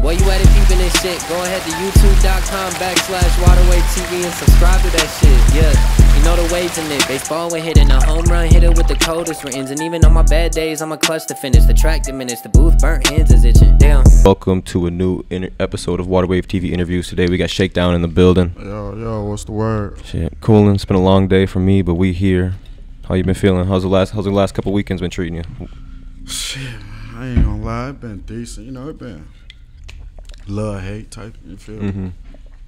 While you at it peeping this shit, go ahead to youtube.com/WaterWaveTV and subscribe to that shit. Yeah, you know the waves in it. Baseball when hitting a home run, hit it with the coldest rains. And even on my bad days, I'm a clutch to finish. The track diminished, the booth burnt, hands is itching. Damn. Welcome to a new episode of WaterWave TV interviews. Today we got Shakedown in the building. Yo, what's the word? Shit, coolin'. It's been a long day for me, but we here. How you been feeling? How's the last couple weekends been treating you? Shit, I ain't gonna lie, it been decent. You know, it been love hate type. You feel me?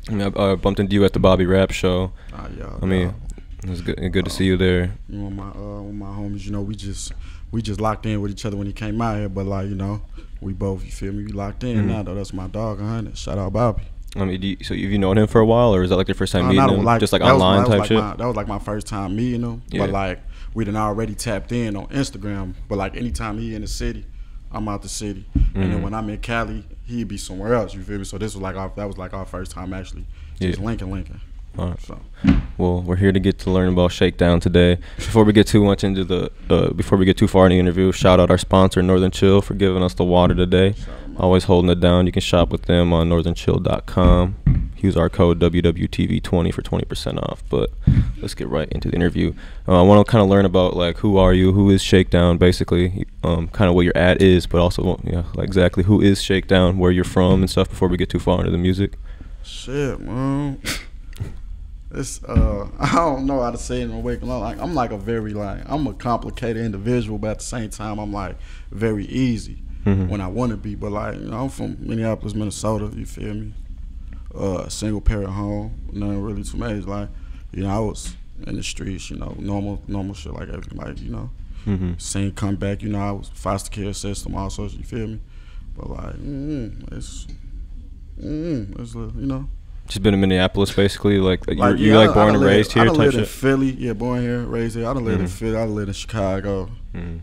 I mean, I bumped into you at the Bobby Rap show. Yeah. I mean, it was good to see you there. You know, my homies. You know, we just locked in with each other when he came out here. But like, you know, we both, you feel me? We locked in now. Though that's my dog, 100. Shout out Bobby. I mean, so have you known him for a while, or is that like your first time meeting him? Just like online type shit? That was like my first time meeting him. Yeah. But like, we done already tapped in on Instagram. But like, anytime he in the city, I'm out the city. And then when I'm in Cali, he'd be somewhere else. You feel me? So this was like our first time actually just linking. All right. So, well, we're here to get to learn about Shakedown today. Before we get too much into before we get too far in the interview, shout out our sponsor, Northern Chill, for giving us the water today. Always holding it down. You can shop with them on northernchill.com. Use our code WWTV20 for 20% off. But let's get right into the interview. I want to kind of learn about like who are you, who is Shakedown, basically, kind of what your ad is, but also like exactly who is Shakedown, where you're from and stuff. Before we get too far into the music. Shit, man. It's I don't know how to say it in a way. Like I'm like a very I'm a complicated individual, but at the same time I'm like very easy when I want to be. But like, you know, I'm from Minneapolis, Minnesota. You feel me? Single parent home, nothing really too much. Like, you know, I was in the streets, you know, normal shit like everybody, you know. Same comeback, you know, I was foster care system also. You feel me? But like, it's you know. Just been in Minneapolis, basically. Like you like born and raised here? I lived in Philly. Yeah, born here, raised here. I done lived in Philly. I lived in Chicago.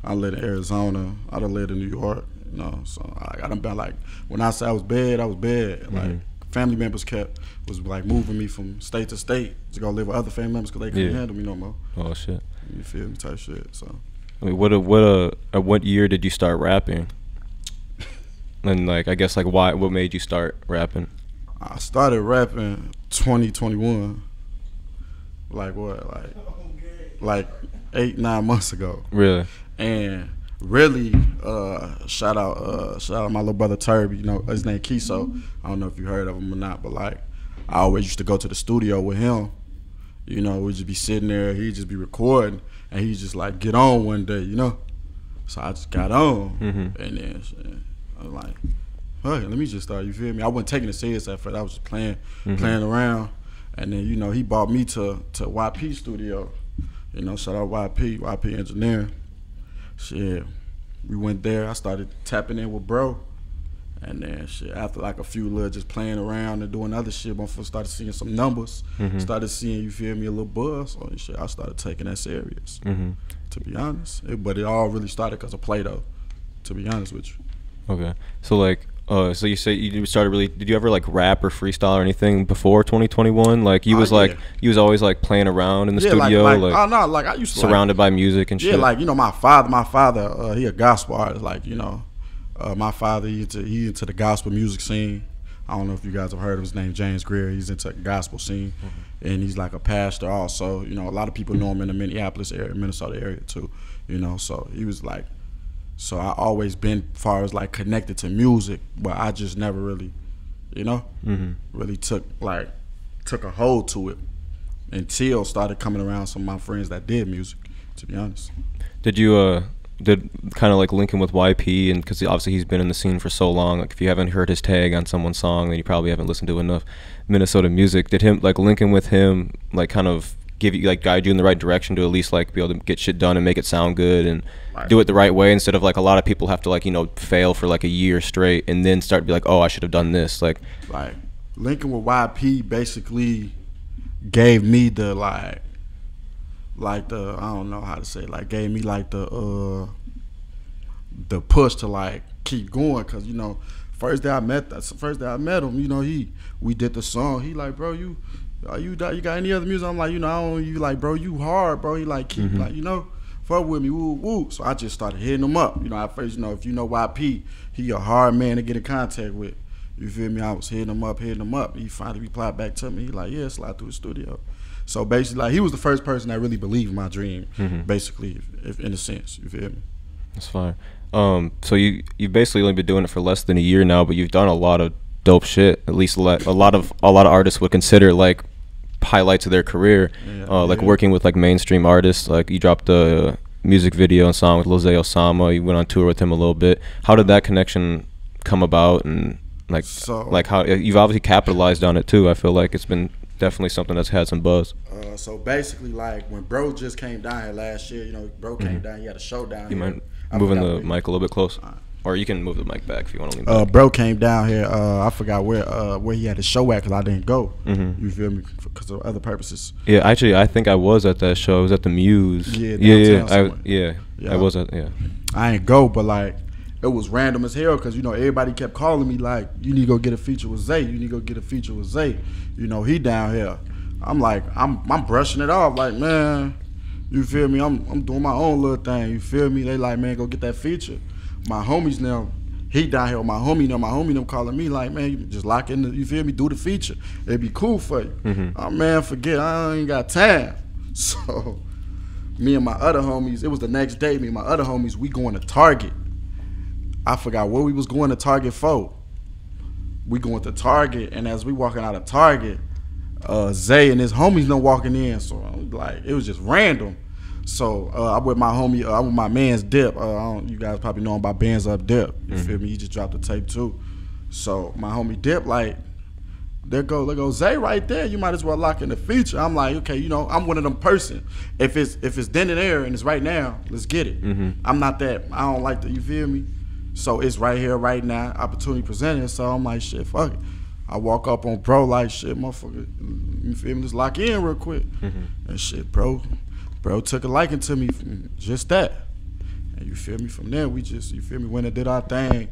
I lived in Arizona. I done lived in New York. You know, so I done been like, when I say I was bad, I was bad. Like family members was like moving me from state to state to go live with other family members because they couldn't handle me no more. Oh shit. You feel me? Type shit. So. I mean, what year did you start rapping? And like, I guess like what made you start rapping? I started rapping 2021. Like what? Like 8-9 months ago. Really? And really, shout out my little brother Turby. You know, his name Kiso. I don't know if you heard of him or not, but like, I always used to go to the studio with him. You know, we'd just be sitting there, he'd just be recording, and he'd just like get on one day, you know. So I just got on, and then I was like, fuck it, let me just start. You feel me? I wasn't taking it serious at first. I was just playing around, and then you know he brought me to YP studio. You know, shout out YP Engineering. Shit, we went there. I started tapping in with bro, and then shit, after like a few little just playing around and doing other shit, I started seeing some numbers. Started seeing, you feel me, a little buzz on shit. I started taking that serious. To be honest, but it all really started because of Play-Doh. To be honest with you. Okay, so like. So you say you started really? Did you ever like rap or freestyle or anything before 2021? Like you was like you was always like playing around in the studio, like I used to surrounded by music and shit. Yeah, like you know my father, he a gospel artist. Like you know, my father he into the gospel music scene. I don't know if you guys have heard of his name, James Greer. He's into the gospel scene, and he's like a pastor also. You know, a lot of people know him in the Minneapolis area, Minnesota area too. You know, so he was like. So I always been far as like connected to music, but I just never really, you know, really took a hold to it until started coming around some of my friends that did music. To be honest, did you did kind of like linking with YP, and because obviously he's been in the scene for so long. Like if you haven't heard his tag on someone's song, then you probably haven't listened to enough Minnesota music. Did him like linking with him like kind of guide you in the right direction to at least like be able to get shit done and make it sound good and do it the right way, instead of like a lot of people have to like, you know, fail for like a year straight and then start to be like, oh, I should have done this. Like linking with YP basically gave me the like the, I don't know how to say it, like gave me like the push to like keep going, cause you know first day I met him, you know, we did the song. He like, bro, you got any other music? I'm like, you know, I don't. You like, bro, you hard, bro. He like, keep like, you know, fuck with me, woo woo. So I just started hitting him up. You know, at first, you know, if you know YP, he a hard man to get in contact with. You feel me? I was hitting him up. He finally replied back to me. He like, yeah, slide through the studio. So basically, like, he was the first person that really believed in my dream, basically, if in a sense. You feel me? That's fine. So you've basically only been doing it for less than a year now, but you've done a lot of dope shit. At least a lot of artists would consider like highlights of their career. Like working with like mainstream artists. Like you dropped a music video and song with Lil Zay Osama. You went on tour with him a little bit. How did that connection come about? And like how you've obviously capitalized on it too. I feel like it's been definitely something that's had some buzz. So basically, like when bro just came down here last year, you know, bro came down. He had a show down here. You mind moving the mic a little bit close, or you can move the mic back if you want to lean back. Bro came down here. I forgot where he had a show at because I didn't go. You feel me? Because of other purposes. Yeah, actually, I think I was at that show. I was at the Muse. I was at I ain't go, but like it was random as hell because you know everybody kept calling me like, you need to go get a feature with Zay. You need to go get a feature with Zay. You know, he down here. I'm like, I'm brushing it off like, man, you feel me? I'm doing my own little thing. You feel me? They like, man, go get that feature. My homies now, he down here with my homie them calling me like, man, you just lock in the, you feel me? Do the feature. It'd be cool for you. Oh man, forget, I ain't got time. So me and my other homies, it was the next day, me and my other homies, we going to Target. I forgot what we was going to Target for. We going to Target, and as we walking out of Target, Zay and his homies done walking in. So I was like, it was just random. So I'm with my homie, I'm with my man's Dip. You guys probably know him by Bands Up Dip. You feel me? He just dropped the tape too. So my homie Dip like, there go Zay right there. You might as well lock in the feature. I'm like, okay, you know, I'm one of them person. If it's then and there and it's right now, let's get it. I'm not that. I don't like that. You feel me? So it's right here, right now. Opportunity presented. So I'm like, shit, fuck it. I walk up on bro like, shit, motherfucker. You feel me? Just lock in real quick. And shit, bro took a liking to me from just that. And you feel me? From there, we just, you feel me, went and did our thing.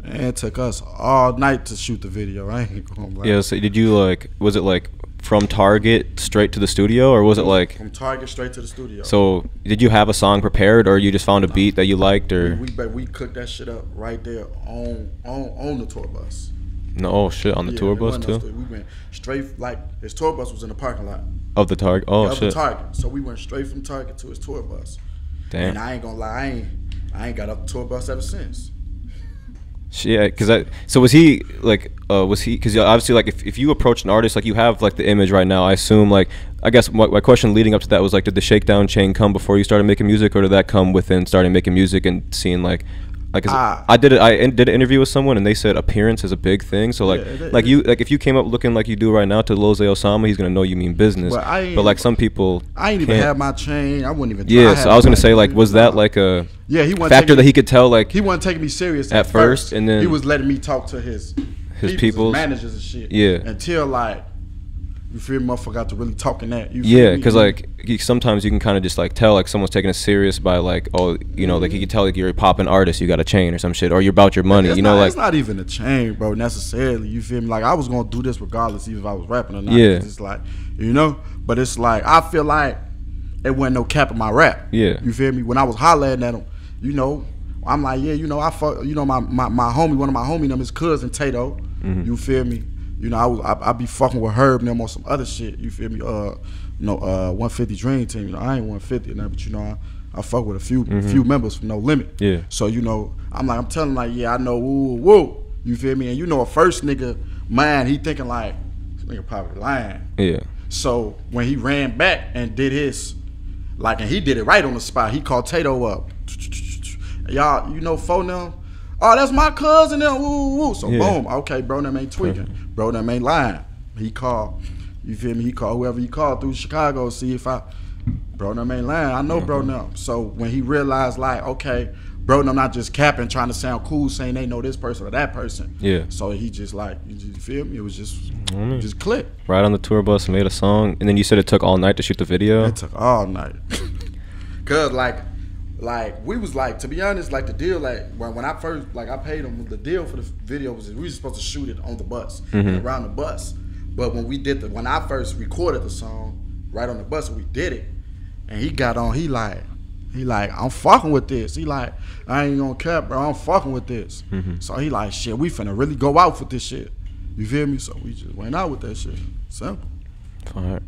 And it took us all night to shoot the video. I ain't gonna lie. Yeah, so did you like, was it like from Target straight to the studio, or was it like from Target straight to the studio? So did you have a song prepared, or you just found a beat that you liked, or we cooked that shit up right there on the tour bus. No shit, on the tour bus too. We went straight, like his tour bus was in the parking lot of the Target. Oh of shit. The Target. So we went straight from Target to his tour bus. Damn. And I ain't gonna lie, I ain't got off the tour bus ever since. Yeah, so was he like, because obviously like if you approach an artist, like you have like the image right now, I assume, like, I guess my question leading up to that was like, did the Shakedown Chain come before you started making music, or did that come within starting making music and seeing like 'cause I did an interview with someone and they said appearance is a big thing. So like, if you came up looking like you do right now to Lil Zay Osama, he's gonna know you mean business. But like some people, I ain't even have my chain. I wouldn't even. Yeah, so I was gonna say, like, was that like a he factor that he could tell, like he wasn't taking me serious at first, and then he was letting me talk to his people, managers and shit. Yeah, until like, you feel me, motherfucker got to really talking that. Yeah, because like sometimes you can kind of just like tell like someone's taking it serious by like, oh, you know, like you can tell like you're a popping artist, you got a chain or some shit, or you're about your money. You know, like it's not even a chain, bro, necessarily. You feel me? Like I was gonna do this regardless, even if I was rapping or not. Yeah, it's like, you know, but it's like I feel like it wasn't no cap in my rap. Yeah, you feel me? When I was hollering at him, you know, I'm like, yeah, you know, I fuck, you know, my homie, one of my homie, his cousin Tato. You feel me? You know, I be fucking with Herb and them on some other shit. You feel me? 150 Dream Team. You know, I ain't 150 now, but you know, I fuck with a few members from No Limit. Yeah. So you know, I'm telling like, yeah, I know, woo. You feel me? And you know, a first nigga mind, he thinking like, this nigga probably lying. Yeah. So when he ran back and did his, like, and he did it right on the spot. He called Tato up. Y'all, you know, phone them. Oh, that's my cousin. Woo. So boom. Okay, bro, them ain't tweaking. Bro, them ain't lying. He called. You feel me? He called whoever he called through Chicago. See if bro, them ain't lying. I know bro them. So when he realized like, okay, bro, them not just capping, trying to sound cool, saying they know this person or that person. Yeah. So he just like, you feel me? It was just click. Right on the tour bus, made a song, and then you said it took all night to shoot the video. It took all night. Cause like we was like, to be honest, like the deal, like when I first, like I paid him, the deal for the video was we were supposed to shoot it on the bus, around the bus. But when we did when I first recorded the song right on the bus, we did it, and he got on, he like, He like, I'm fucking with this. He like, I ain't gonna cap, bro. I'm fucking with this. So he like, shit, we finna really go out for this shit. You feel me? So we just went out with that shit. Simple. All right.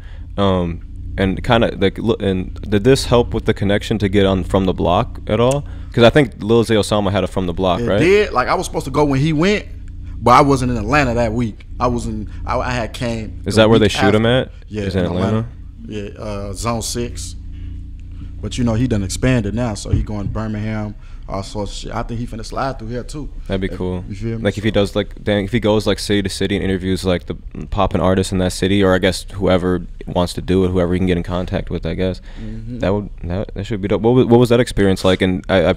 And kind of like, and did this help with the connection to get on From the Block at all? Because I think Lil Zay Osama had a From the Block, right? It did. Like I was supposed to go when he went, but I wasn't in Atlanta that week. I had came. Is that where they shoot him at? Yeah, is in Atlanta? Yeah, Zone 6. But you know he done expanded now, so he going to Birmingham, all sorts of shit. I think he finna slide through here too. That'd be cool. You feel me? Like if he does like, if he goes like city to city and interviews like the poppin' artists in that city, or I guess whoever wants to do it, whoever he can get in contact with, I guess that should be dope. What was that experience like? And I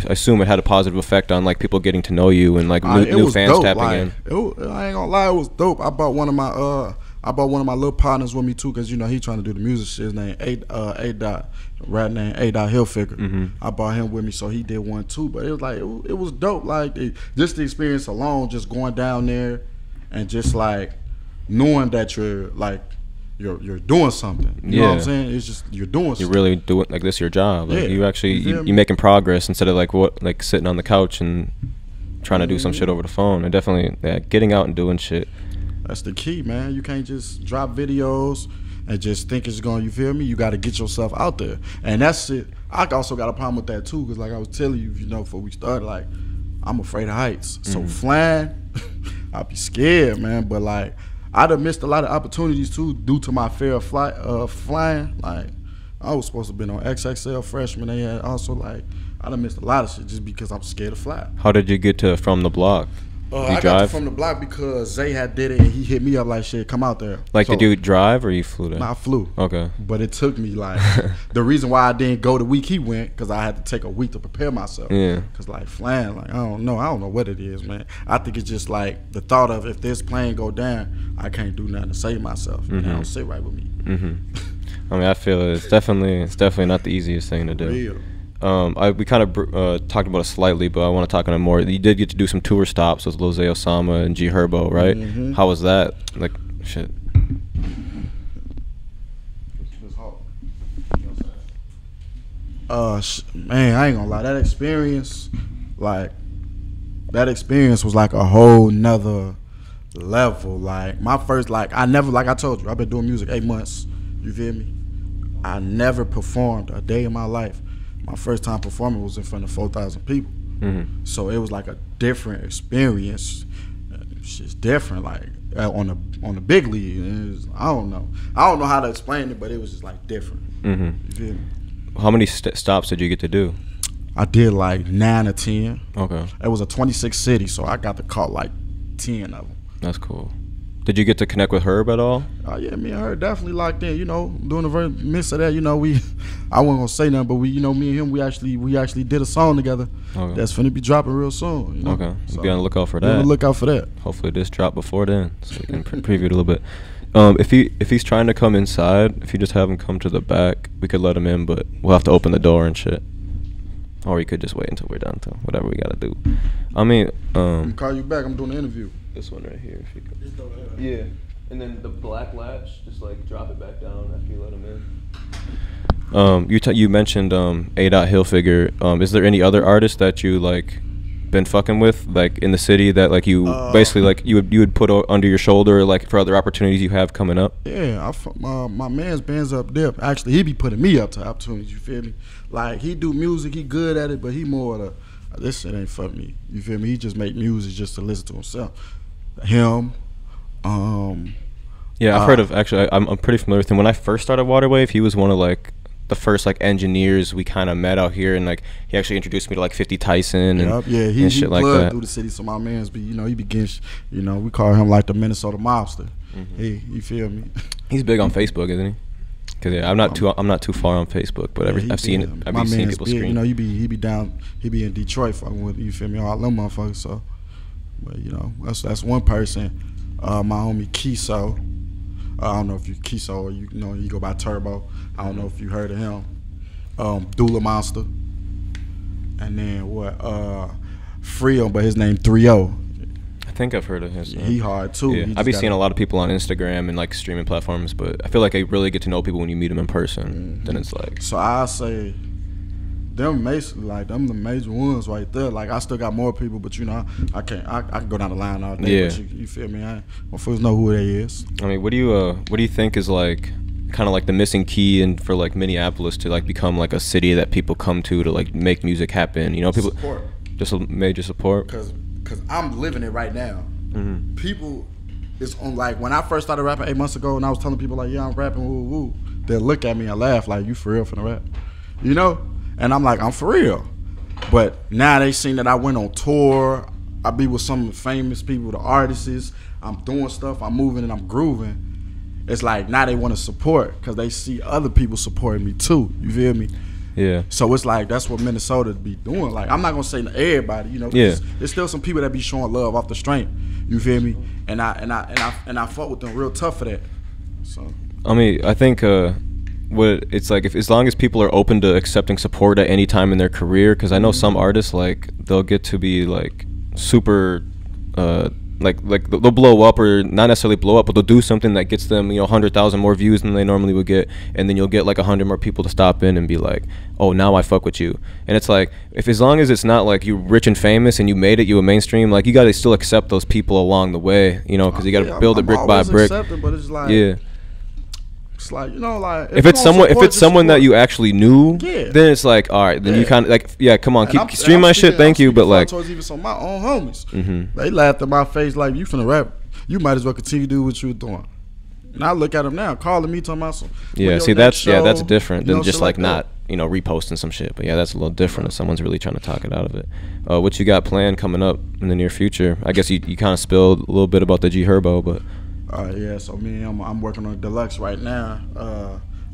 assume it had a positive effect on like people getting to know you and like new fans dope. tapping like, in. I ain't gonna lie, it was dope. I brought one of my little partners with me too, cause you know he trying to do the music shit. His name A Dot, rap name A Dot Hilfiger. I brought him with me, so he did one too. But it was like it was dope. Like just the experience alone, just going down there, and just like knowing that you're doing something. You know what I'm saying? It's just you're doing something. You're really doing like this your job. Like, yeah. you actually you making progress instead of like sitting on the couch and trying to do some shit over the phone. And definitely getting out and doing shit. That's the key, man. You can't just drop videos and just think it's going, you feel me? You got to get yourself out there. And that's it. I also got a problem with that too, because like I was telling you, you know, before we started, like, I'm afraid of heights. So flying, I'd be scared, man. But like, I'd have missed a lot of opportunities too due to my fear of flying. Like, I was supposed to have been on XXL freshman. They had also like, I'd have missed a lot of shit just because I'm scared to fly. How did you get to From the Block? I got From the Block because Zay had did it and he hit me up like, shit, come out there. Like, so, did you drive or you flew there? Nah, I flew. Okay. But it took me like, the reason why I didn't go the week he went, because I had to take a week to prepare myself. Yeah. Because like flying, like, I don't know what it is, man. I think it's just like the thought of if this plane go down, I can't do nothing to save myself. It don't sit right with me. I mean, I feel it's definitely not the easiest thing to do. Real. We kind of talked about it slightly, but I want to talk on it more. You did get to do some tour stops with Lil Zay Osama and HERBO, right? How was that? Like, shit. Man, I ain't gonna lie. That experience was like a whole nother level. Like my first, like I never, like I told you, I've been doing music 8 months. You feel me? I never performed a day in my life. My first time performing was in front of 4,000 people. So it was like a different experience. It's just different, like on the big league. I don't know how to explain it, but it was just like different. You feel me? How many stops did you get to do? I did like 9 or 10. Okay. It was a 26 city, so I got to call like 10 of them. That's cool. Did you get to connect with Herb at all? Yeah, me and her definitely locked in. You know, doing the very midst of that, you know, I wasn't gonna say nothing, but you know, me and him, we actually did a song together. Okay. That's finna be dropping real soon. You know? Okay, so be on the lookout for that. Be on the lookout for that. Hopefully, this drop before then, so we can preview it a little bit. If he's trying to come inside, if you just have him come to the back, we could let him in, but we'll have to open the door and shit. Or you could just wait until we're done, to whatever we gotta do. I mean, I'm call you back. I'm doing the interview. This one right here, if you could. Yeah, and then the black latch, just like drop it back down after you let him in. You mentioned A. Hilfiger. Is there any other artists that you like been fucking with, like in the city, that like you basically like you would put under your shoulder, like for other opportunities you have coming up? Yeah, my man's band's up there. Actually, he be putting me up to opportunities. You feel me? Like he do music, he good at it, but he more of this shit ain't for me. You feel me? He just make music just to listen to himself. Him. Yeah, I've heard of. Actually, I'm pretty familiar with him. When I first started Waterwave, he was one of like the first like engineers we kind of met out here, and like he actually introduced me to like 50 Tyson and he shit like that. Through the city, so my man's be, you know, he begins, you know, we call him like the Minnesota mobster. You feel me? He's big on Facebook, isn't he? Cause yeah, I'm not too far on Facebook, but I've seen people screen. You know, he be in Detroit fucking with, you feel me, all them motherfuckers. So, but you know, that's one person. My homie Kiso. I don't know if you Kiso or you know you go by Turbo. I don't know if you heard of him. Dula Monster. And then what? Frio, but his name 3-0. I think I've heard of his. He hard too. Yeah. I've been seeing a lot of people on Instagram and like streaming platforms, but I feel like I really get to know people when you meet them in person. Then it's like. So I say them the major ones right there. Like I still got more people, but you know, I can go down the line all day. Yeah. But you feel me? Motherfuckers know who they is. I mean, what do you think is like kind of like the missing key and for like Minneapolis to like become like a city that people come to like make music happen? You know, people Support. Just a major support. Cause I'm living it right now. Mm-hmm. People, it's on like when I first started rapping 8 months ago, and I was telling people like, yeah, I'm rapping, woo woo. They'll look at me and laugh like, you for real finna rap, you know? And I'm like, I'm for real. But now they seen that I went on tour. I be with some of the famous people, the artists. I'm doing stuff. I'm moving and I'm grooving. It's like now they want to support because they see other people supporting me too. You feel me? Yeah. So it's like that's what Minnesota be doing. Like I'm not gonna say to everybody, you know. Yeah. There's still some people that be showing love off the strength. You feel me? And I fought with them real tough for that. So I mean, I think what it's like, if as long as people are open to accepting support at any time in their career, because I know some artists like they'll get to be like super like they'll blow up, or not necessarily blow up, but they'll do something that gets them 100,000 more views than they normally would get, and then you'll get like 100 more people to stop in and be like, oh, now I fuck with you. And it's like, if as long as it's not like you're rich and famous and you made it, you a mainstream, like you gotta still accept those people along the way, because you gotta build it brick by brick. But it's like, yeah. It's like, like if it's someone that you actually knew, then it's like, all right, then you kind of like, yeah, come on, keep stream my shit, thank you, but like towards even some of my own homies, they laughed at my face like, you finna rap, you might as well continue to do what you were doing. And I look at them now, calling me, talking about some. Yeah, see, that's different than just like not reposting some shit. But yeah, that's a little different if someone's really trying to talk it out of it. What you got planned coming up in the near future? I guess you kind of spilled a little bit about the HERBO, but. Yeah, so I'm working on a deluxe right now.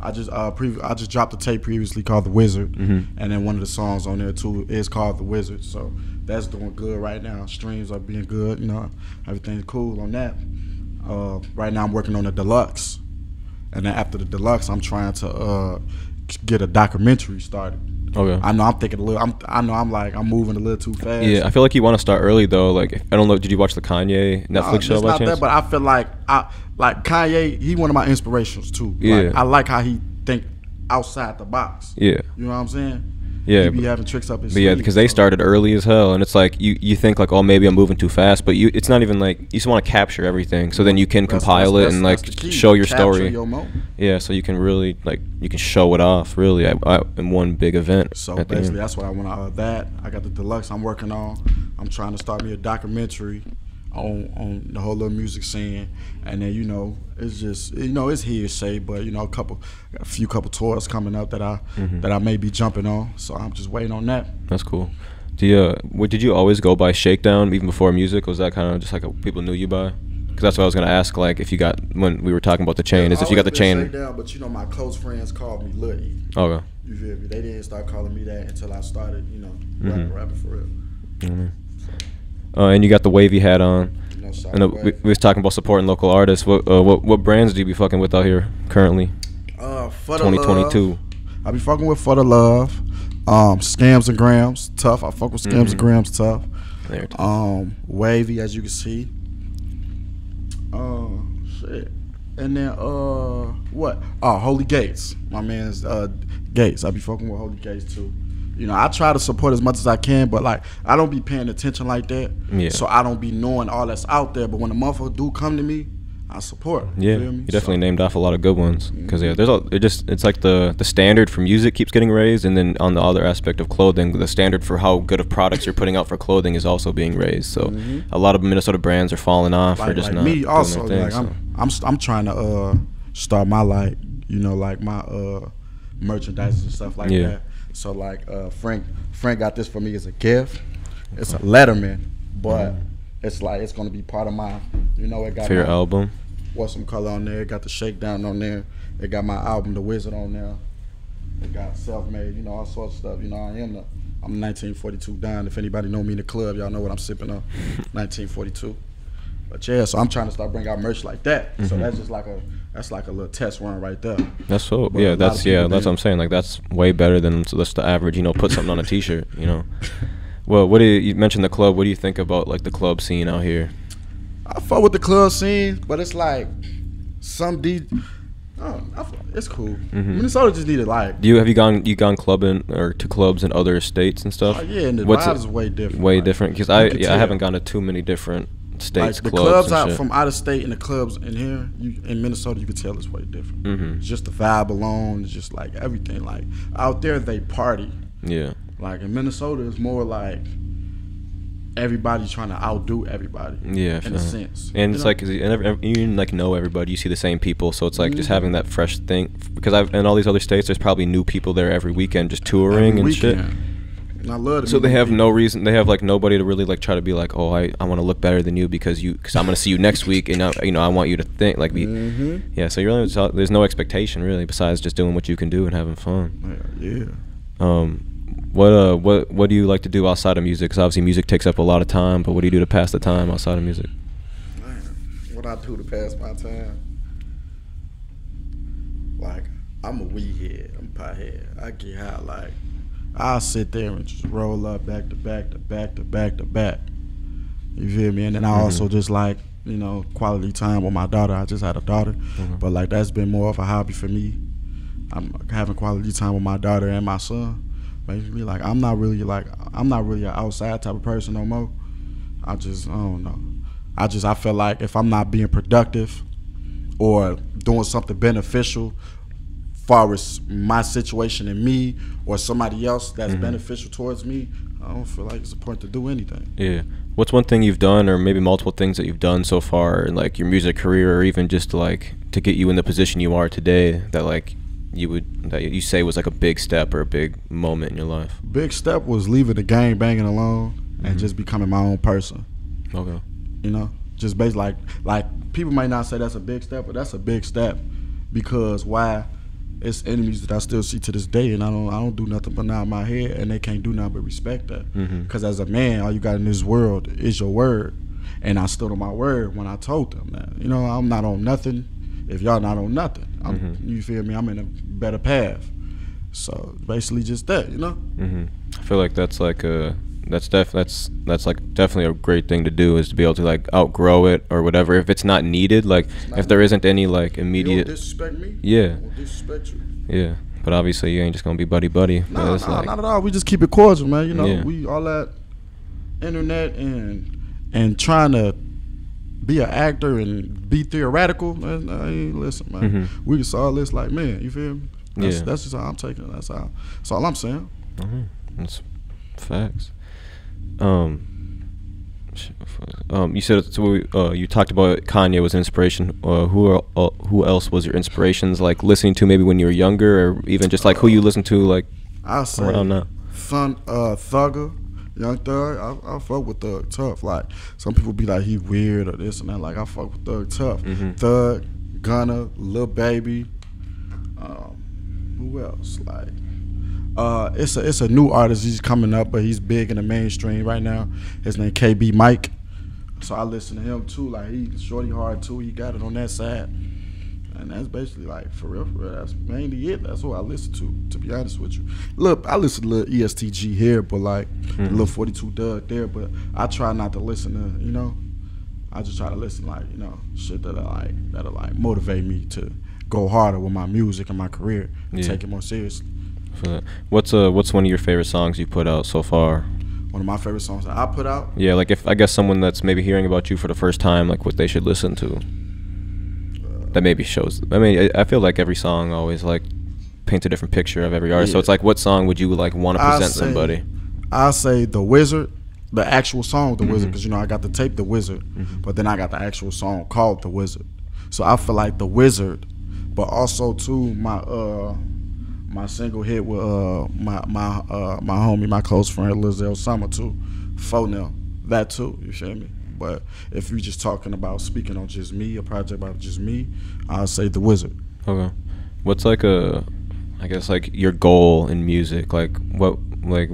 I just dropped a tape previously called The Wizard, and then one of the songs on there too is called The Wizard. So that's doing good right now. Streams are being good, everything's cool on that. Right now I'm working on a deluxe, and then after the deluxe, I'm trying to get a documentary started. Okay. I know I'm thinking a little. I'm moving a little too fast. Yeah, I feel like you want to start early though. Like, I don't know. Did you watch the Kanye Netflix show by chance? That, but I feel like Kanye. He one of my inspirations too. Yeah. Like, I like how he think outside the box. Yeah. You know what I'm saying? Yeah. He be having tricks up his sleeve. Yeah, because they started early as hell, and it's like you think like, oh, maybe I'm moving too fast, but it's not even like, you just want to capture everything, so then you can compile it and like show your story. Yeah, so you can really you can show it off really in one big event. So basically, that's what I want. I got the deluxe I'm working on. I'm trying to start me a documentary on the whole little music scene, and then it's just it's hearsay, but a few couple tours coming up that I may be jumping on, so I'm just waiting on that. That's cool. Did you always go by Shakedown even before music? Was that kind of just like people knew you by? Because that's what I was gonna ask. Like, if you got, when we were talking about the chain, if you got the chain. Shakedown, but my close friends called me Lil E. Okay. You feel me? They didn't start calling me that until I started, rapping for real. And you got the wavy hat on. We was talking about supporting local artists. What brands do you be fucking with out here currently? For 2022. I be fucking with For the Love, Scams and Grams, Tough. I fuck with Scams and Grams, Tough. Wavy, as you can see. Shit. And then what? Oh, Holy Gates. My man's Gates. I be fucking with Holy Gates too. I try to support as much as I can, but like I don't be paying attention like that. Yeah. So I don't be knowing all that's out there. But when the motherfucker do come to me, I support. Yeah, you definitely named off a lot of good ones. Because it's like the standard for music keeps getting raised, and then on the other aspect of clothing, the standard for how good of products you're putting out for clothing is also being raised. So a lot of Minnesota brands are falling off, or just not me also. doing their thing, I'm trying to start my my merchandise and stuff like that. So like Frank got this for me as a gift. It's a Letterman, but it's gonna be part of my, it got for your album. What's some color on there? It got the Shakedown on there. It got my album The Wizard on there. It got Self-Made, all sorts of stuff. I'm 1942 down. If anybody know me in the club, y'all know what I'm sipping on. 1942. But yeah, so I'm trying to start bringing out merch like that. So that's just like a little test run right there. That's so that's what I'm saying. Like that's way better than just the average. Put something on a T-shirt. Well, you mentioned the club. What do you think about like the club scene out here? I fuck with the club scene, but it's like some It's cool. Minnesota just needed like. Have you gone clubbing or to clubs in other states and stuff? Yeah, and the vibe is way different. Way different because I haven't gone to too many different states. Like the clubs out from out of state and the clubs in here in Minnesota, you can tell it's way different. It's just the vibe alone. It's just like everything. Like out there, they party. Yeah. Like in Minnesota, it's more like everybody's trying to outdo everybody. Yeah, in a sense. And it's like you like know everybody. You see the same people, so it's like just having that fresh thing. Because in all these other states, there's probably new people there every weekend, just touring and shit. And I love it. So they have no reason. They have like nobody to really like try to be like, oh, I want to look better than you because I'm gonna see you next week, and I want you to think like be. Yeah. So there's no expectation really besides just doing what you can do and having fun. Yeah. What do you like to do outside of music? Because obviously music takes up a lot of time, but what do you do to pass the time outside of music? Man, what I do to pass my time? Like, I'm a weed head, I'm a pot head. I get high, like, I'll sit there and just roll up back to back to back to back to back. You feel me? And then I also just like, quality time with my daughter. I just had a daughter, but like that's been more of a hobby for me. I'm having quality time with my daughter and my son. Basically, like I'm not really an outside type of person no more. I don't know. I feel like if I'm not being productive or doing something beneficial far as my situation and me or somebody else that's beneficial towards me, I don't feel like it's a point to do anything. Yeah. What's one thing you've done, or maybe multiple things that you've done so far in like your music career, or even just like to get you in the position you are today, that you say was like a big step or a big moment in your life? Big step was leaving the gang banging alone and just becoming my own person. Okay. Just basically like people might not say that's a big step, but that's a big step because why? It's enemies that I still see to this day, and I don't do nothing but nod my head, and they can't do nothing but respect that. Because as a man, all you got in this world is your word, and I stood on my word when I told them that. I'm not on nothing if y'all not on nothing. You feel me? I'm in a better path. So basically, just that. I feel like that's like that's definitely a great thing to do, is to be able to like outgrow it or whatever if it's not needed, like if there isn't any like immediate. You don't disrespect me. Yeah. I won't disrespect you. Yeah, but obviously you ain't just gonna be buddy. No, not at all. We just keep it cordial, man. We all that internet and trying to be an actor and be theoretical. Man, listen, man. We just all this like, man, you feel me? That's just how I'm taking it. That's all I'm saying. That's facts. You said you talked about Kanye was an inspiration. Who else was your inspirations? Like listening to maybe when you were younger, or even just like who you listen to like around now? Thugger, Young Thug. I fuck with Thug Tough. Like some people be like he weird or this and that. Like I fuck with Thug Tough. Thug, Gunna, Lil Baby. Who else? Like. It's a new artist. He's coming up, but he's big in the mainstream right now. His name KB Mike. So I listen to him too. Like he's shorty hard too. He got it on that side, and that's basically like for real. That's mainly it. That's what I listen to be honest with you. Look, I listen to little ESTG here, but like little 42 Doug there. But I try not to listen to I just try to listen like shit that'll like motivate me to go harder with my music and my career and take it more seriously. What's one of your favorite songs you put out so far? One of my favorite songs that I put out? Yeah, like if I guess someone that's maybe hearing about you for the first time, like what they should listen to. That maybe shows. I mean, I feel like every song always like paints a different picture of every artist. So it's like, what song would you like want to present somebody? I say The Wizard, the actual song The Wizard, because I got the tape The Wizard, but then I got the actual song called The Wizard. So I feel like The Wizard, but also too my single hit with my homie, my close friend Lil Zay Osama too, Phonel, that too. You feel me? But if you're just talking about speaking on just me, a project about just me, I'll say The Wizard. Okay. What's like I guess like your goal in music? Like what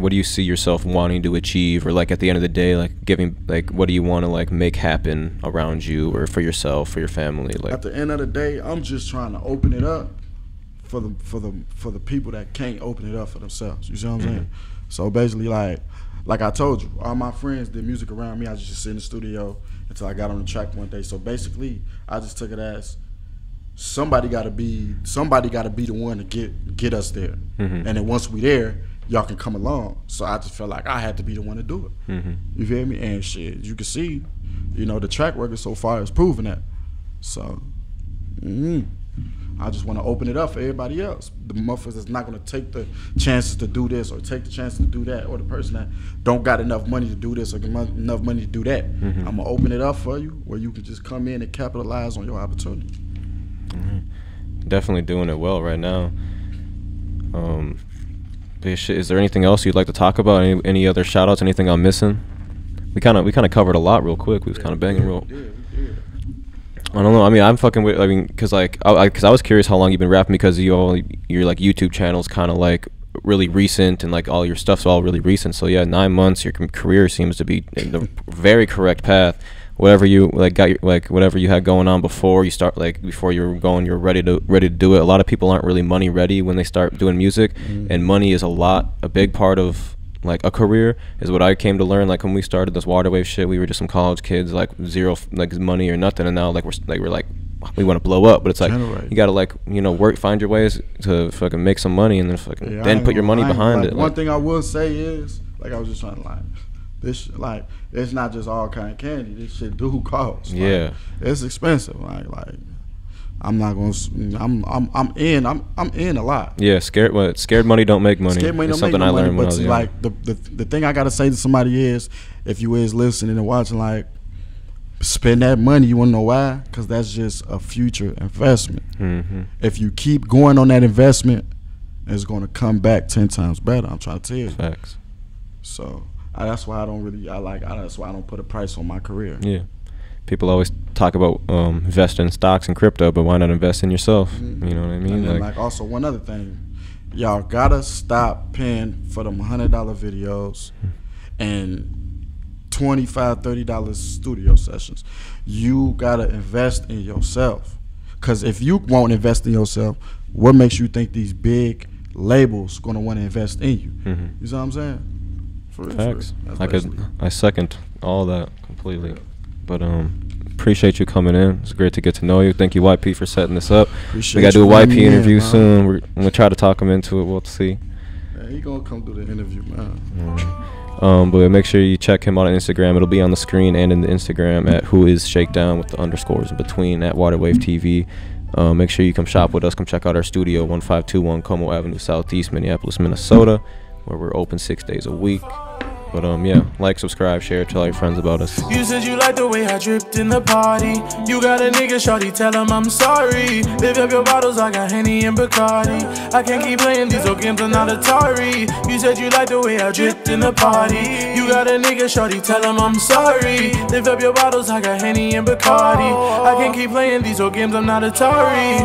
do you see yourself wanting to achieve, or like at the end of the day, like giving, like what do you want to like make happen around you or for yourself, for your family? Like at the end of the day, I'm just trying to open it up for the people that can't open it up for themselves. You see what I'm saying? So basically, like I told you, all my friends did music around me. I just sit in the studio until I got on the track one day. So basically, I just took it as somebody gotta be the one to get us there. And then once we there, y'all can come along. So I just felt like I had to be the one to do it. You feel me? And shit, you can see, you know, the track record so far has proven that. So I just want to open it up for everybody else. The motherfuckers that's not gonna take the chances to do this or take the chances to do that, or the person that don't got enough money to do this or enough money to do that. I'm gonna open it up for you where you can just come in and capitalize on your opportunity. Definitely doing it well right now. But shit, is there anything else you'd like to talk about? Any other shout outs? Anything I'm missing? We kind of covered a lot real quick. We was kind of banging real. I don't know. I mean, I'm fucking with. I mean, cause like, cause I was curious how long you've been rapping, because your like YouTube channel's kind of like really recent, and like all your stuff's all really recent. So yeah, 9 months, your career seems to be in the very correct path. Whatever you like whatever you had going on before you start, like before you were going, you're ready to do it. A lot of people aren't really money ready when they start doing music, and money is a big part of like a career, is what I came to learn. Like when we started this water wave shit, we were just some college kids, like zero like money or nothing, and now like we want to blow up, but it's like you gotta like, you know, work, find your ways to fucking make some money, and then fucking then put your money behind it. One thing I will say is, like, I was just trying to like, this, like, it's not just all kind of candy. This shit do cost. Like, it's expensive. Like I'm not gonna. I'm in a lot. Yeah, scared money don't make money. Scared money don't something make no I learned money, when I was young. like the thing I gotta say to somebody is, if you is listening and watching, like, spend that money. You wanna know why? Because that's just a future investment. If you keep going on that investment, it's gonna come back 10 times better. I'm trying to tell you. Facts. So that's why I don't really. That's why I don't put a price on my career. Yeah. People always talk about investing in stocks and crypto, but why not invest in yourself? You know what I mean? And then, like, also one other thing, y'all gotta stop paying for them $100 videos and $25, $30 studio sessions. You gotta invest in yourself, because if you won't invest in yourself, what makes you think these big labels gonna want to invest in you? You see what I'm saying? For real, Facts. for real. I second all that completely. But appreciate you coming in. It's great to get to know you. Thank you, YP, for setting this up. Appreciate we gotta do a YP interview man. soon. I'm gonna try to talk him into it. We'll see. Yeah, he gonna come through the interview, man. But make sure you check him out on Instagram. It'll be on the screen and in the Instagram at whoisshakedown with the underscores in between, at Waterwave TV. Make sure you come shop with us. Come check out our studio, 1521 Como Avenue Southeast, Minneapolis, Minnesota, where we're open 6 days a week. But yeah, like, subscribe, share, tell your friends about us. You said you like the way I dripped in the party. You got a nigga, shorty, tell him I'm sorry. Lift up your bottles, I got Henny and Bacardi. I can't keep playing these old games, I'm not Atari. You said you like the way I dripped in the party. You got a nigga, shorty, tell him I'm sorry. Lift up your bottles, I got Henny and Bacardi. I can't keep playing these old games, I'm not Atari.